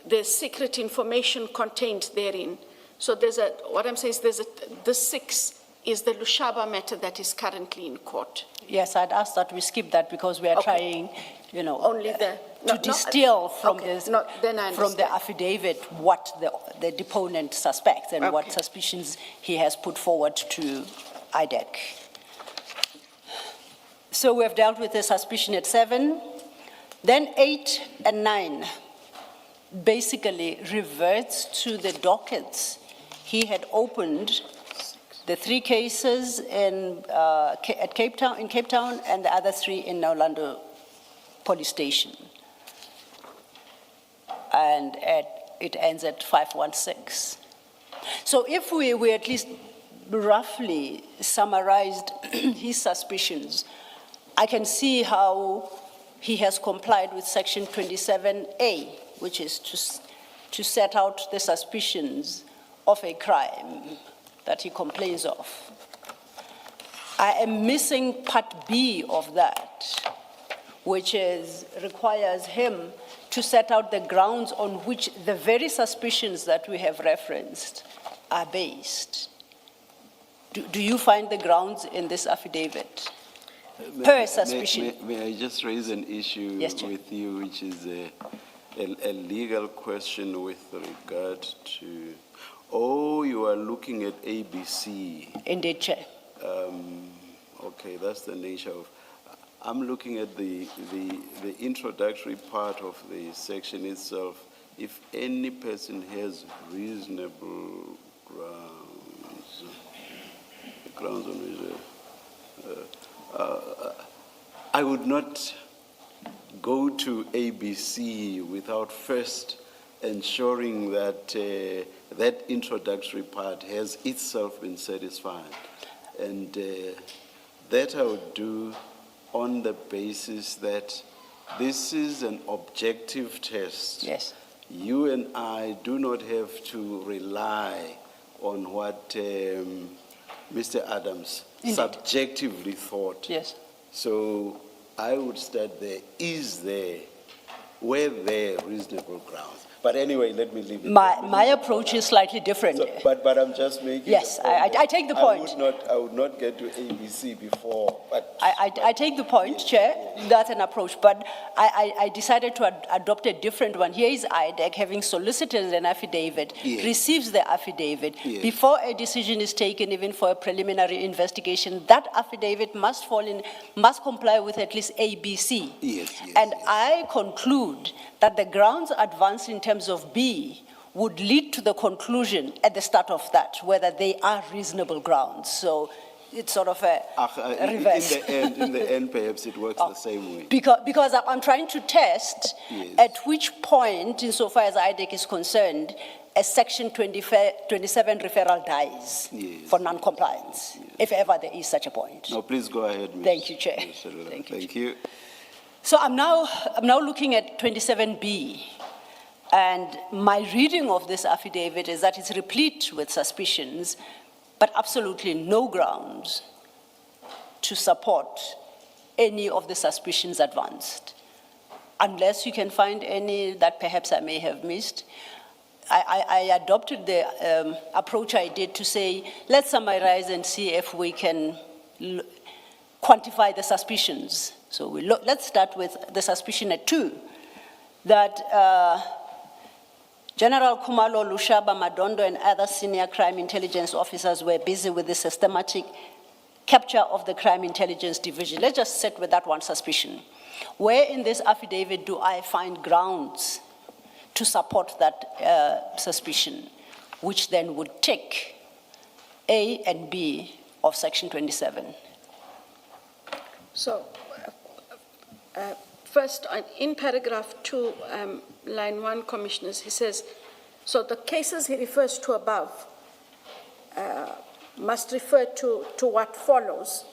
there's secret information contained therein. So there's a, what I'm saying is the 6 is the Lushaba matter that is currently in court. Yes, I'd ask that we skip that because we are trying, Only the, to distill from, from the affidavit what the deponent suspects and what suspicions he has put forward to IDEC. So we have dealt with the suspicion at 7. Then 8 and 9 basically reverts to the dockets. He had opened the 3 cases in Cape Town, and the other 3 in Orlando Police Station. And it ends at 516. So if we at least roughly summarized his suspicions, I can see how he has complied with Section 27A, which is to set out the suspicions of a crime that he complains of. I am missing Part B of that, which requires him to set out the grounds on which the very suspicions that we have referenced are based. Do you find the grounds in this affidavit? Per suspicion. May I just raise an issue with you, which is a legal question with regard to, you are looking at ABC. Indeed, Chair. Okay, that's the nature of, I'm looking at the introductory part of the section itself. If any person has reasonable grounds on which I would not go to ABC without first ensuring that that introductory part has itself been satisfied. And that I would do on the basis that this is an objective test. Yes. You and I do not have to rely on what Mr. Adams subjectively thought. Yes. So I would start there. Were there reasonable grounds? But anyway, let me leave it. My approach is slightly different. So, but I'm just making. Yes, I take the point. I would not get to ABC before. But I take the point, Chair. That's an approach. But I decided to adopt a different one. Here is IDEC having solicited an affidavit, receives the affidavit. Before a decision is taken, even for a preliminary investigation, that affidavit must comply with at least ABC. And I conclude that the grounds advanced in terms of B would lead to the conclusion at the start of that, whether they are reasonable grounds. So it's sort of a reverse. In the end, perhaps it works the same way. Because I'm trying to test at which point, insofar as IDEC is concerned, a Section 27 referral dies for non-compliance, if ever there is such a point. No, please go ahead, Ms. Thank you, Chair. Thank you. So I'm now looking at 27B, and my reading of this affidavit is that it's replete with suspicions, but absolutely no grounds to support any of the suspicions advanced, unless you can find any that perhaps I may have missed. I adopted the approach I did to say, let's summarize and see if we can quantify the suspicions. So let's start with the suspicion at 2, that General Khumalo, Lushaba, Madondo, and other senior crime intelligence officers were busy with the systematic capture of the crime intelligence division. Let's just sit with that one suspicion. Where in this affidavit do I find grounds to support that suspicion, which then would tick A and B of Section 27? So, first, in paragraph 2, line 1, Commissioners, he says, so the cases he refers to above must refer to what follows.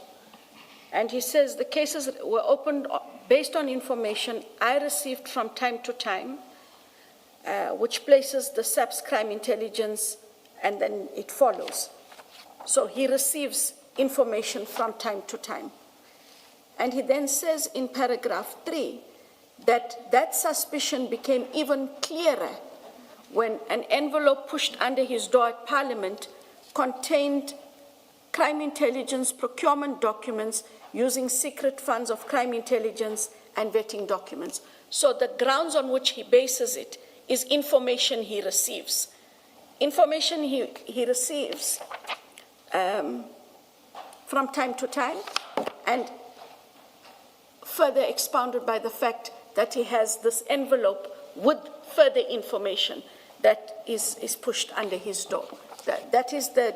And he says the cases were opened based on information I received from time to time, which places the SAPS crime intelligence, and then it follows. So he receives information from time to time. And he then says in paragraph 3 that that suspicion became even clearer when an envelope pushed under his door at Parliament contained crime intelligence procurement documents using secret funds of crime intelligence and vetting documents. So the grounds on which he bases it is information he receives. Information he receives from time to time, and further expounded by the fact that he has this envelope with further information that is pushed under his door. That is the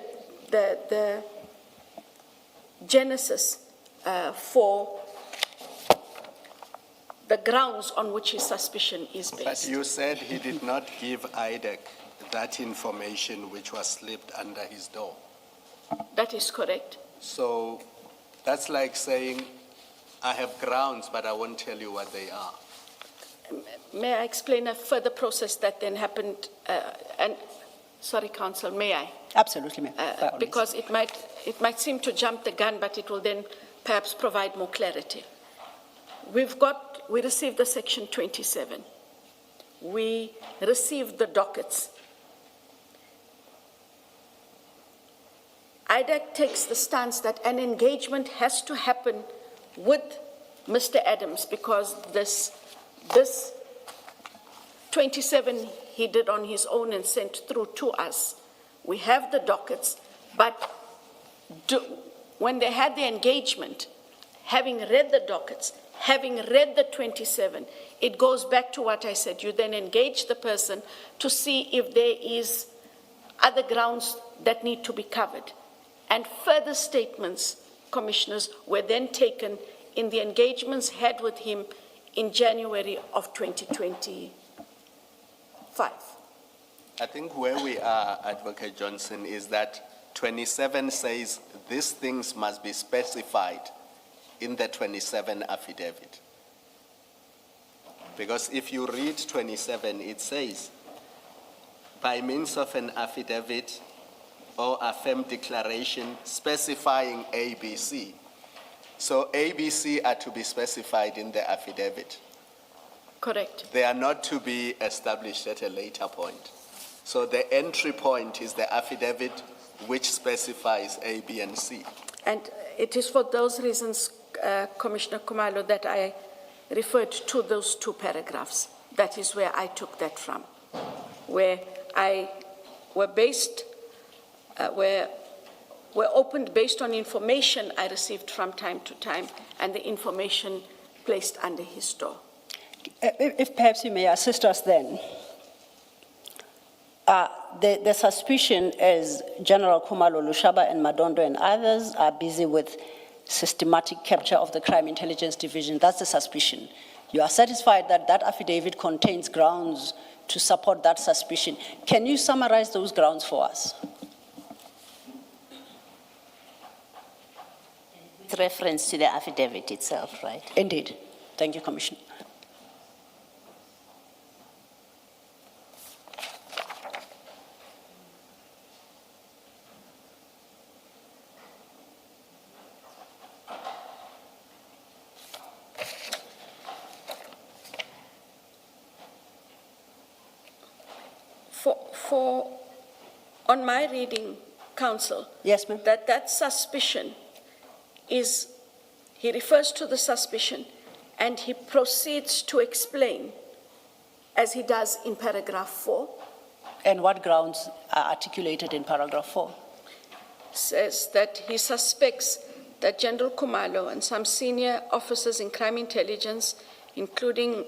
genesis for the grounds on which his suspicion is based. But you said he did not give IDEC that information which was slipped under his door. That is correct. So that's like saying, I have grounds, but I won't tell you what they are. May I explain a further process that then happened? Sorry, Counsel, may I? Absolutely, ma'am. By all means. Because it might seem to jump the gun, but it will then perhaps provide more clarity. We received the Section 27. We received the dockets. IDEC takes the stance that an engagement has to happen with Mr. Adams because this 27 he did on his own and sent through to us. We have the dockets, but when they had the engagement, having read the dockets, having read the 27, it goes back to what I said. You then engage the person to see if there is other grounds that need to be covered. And further statements, Commissioners, were then taken in the engagements had with him in January of 2025. I think where we are, Advocate Johnson, is that 27 says these things must be specified in the 27 affidavit. Because if you read 27, it says, by means of an affidavit or a firm declaration specifying ABC. So ABC are to be specified in the affidavit. Correct. They are not to be established at a later point. So the entry point is the affidavit which specifies A, B, and C. And it is for those reasons, Commissioner Khumalo, that I referred to those two paragraphs. That is where I took that from, where were opened based on information I received from time to time and the information placed under his door. If perhaps you may assist us then. The suspicion is General Khumalo Lushaba and Madondo and others are busy with systematic capture of the Crime Intelligence Division. That's the suspicion. You are satisfied that that affidavit contains grounds to support that suspicion. Can you summarize those grounds for us? With reference to the affidavit itself, right? Indeed. Thank you, Commissioner. On my reading, Counsel, Yes, ma'am. that suspicion is, he refers to the suspicion and he proceeds to explain, as he does in paragraph 4. And what grounds are articulated in paragraph 4? Says that he suspects that General Khumalo and some senior officers in crime intelligence, including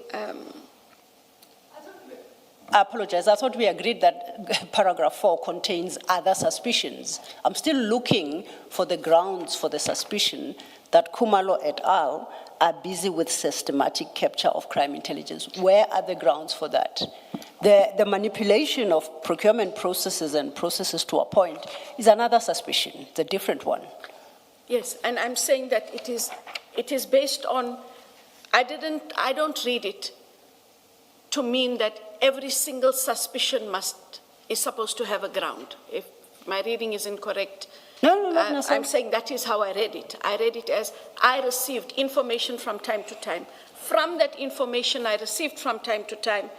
I apologize. I thought we agreed that paragraph 4 contains other suspicions. I'm still looking for the grounds for the suspicion that Khumalo et al. Are busy with systematic capture of crime intelligence. Where are the grounds for that? The manipulation of procurement processes and processes to appoint is another suspicion. It's a different one. Yes, and I'm saying that it is based on, I don't read it to mean that every single suspicion is supposed to have a ground. If my reading is incorrect, No, I'm saying that is how I read it. I read it as I received information from time to time. From that information I received from time to time,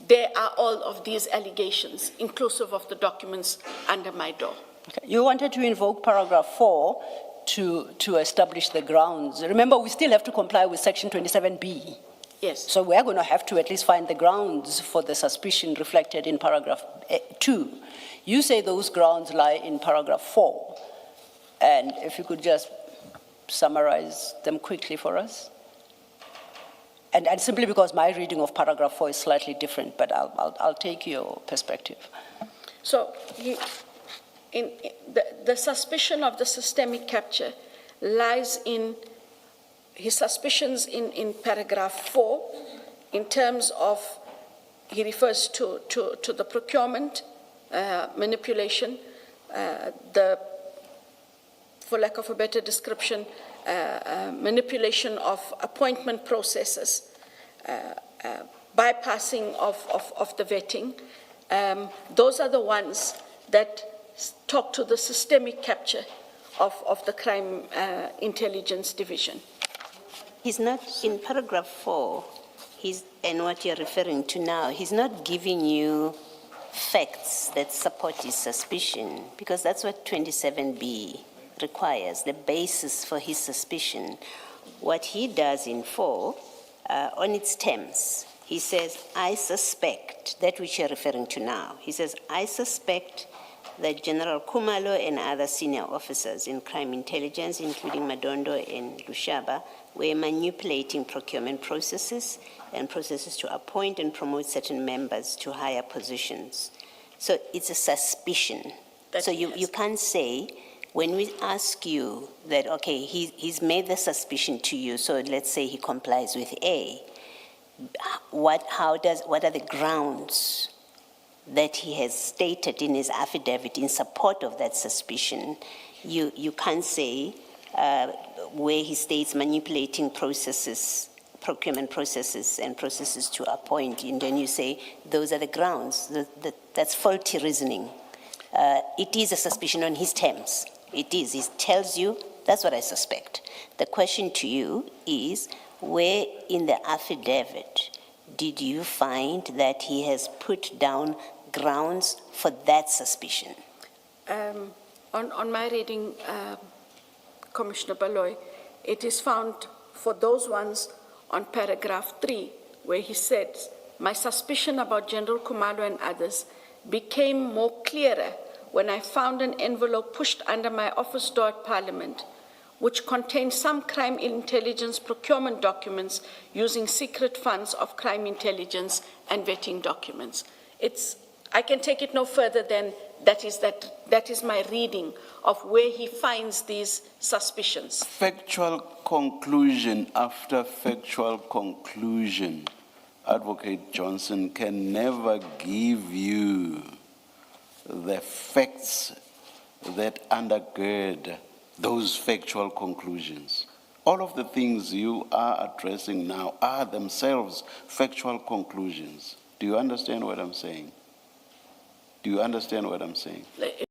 there are all of these allegations, inclusive of the documents under my door. Okay. You wanted to invoke paragraph 4 to establish the grounds. Remember, we still have to comply with section 27B. Yes. So we're going to have to at least find the grounds for the suspicion reflected in paragraph 2. You say those grounds lie in paragraph 4. And if you could just summarize them quickly for us. And simply because my reading of paragraph 4 is slightly different, but I'll take your perspective. So the suspicion of the systemic capture lies in his suspicions in paragraph 4 in terms of, he refers to the procurement, manipulation, for lack of a better description, manipulation of appointment processes, bypassing of the vetting. Those are the ones that talk to the systemic capture of the crime intelligence division. He's not, in paragraph 4, and what you're referring to now, he's not giving you facts that support his suspicion, because that's what 27B requires, the basis for his suspicion. What he does in 4, on its terms, he says, I suspect, that which you're referring to now, he says, I suspect that General Kumalo and other senior officers in crime intelligence, including Madondo and Lushaba, were manipulating procurement processes and processes to appoint and promote certain members to higher positions. So it's a suspicion. So you can't say, when we ask you that, okay, he's made the suspicion to you, so let's say he complies with A, what are the grounds that he has stated in his affidavit in support of that suspicion? You can't say where he states manipulating processes, procurement processes and processes to appoint, and then you say those are the grounds. That's faulty reasoning. It is a suspicion on his terms. It is. He tells you, that's what I suspect. The question to you is, where in the affidavit did you find that he has put down grounds for that suspicion? On my reading, Commissioner Baloy, it is found for those ones on paragraph 3, where he said, my suspicion about General Kumalo and others became more clearer when I found an envelope pushed under my office door at Parliament, which contained some crime intelligence procurement documents using secret funds of crime intelligence and vetting documents. I can take it no further than that is my reading of where he finds these suspicions. Factual conclusion after factual conclusion, Advocate Johnson can never give you the facts that undergird those factual conclusions. All of the things you are addressing now are themselves factual conclusions. Do you understand what I'm saying? Do you understand what I'm saying?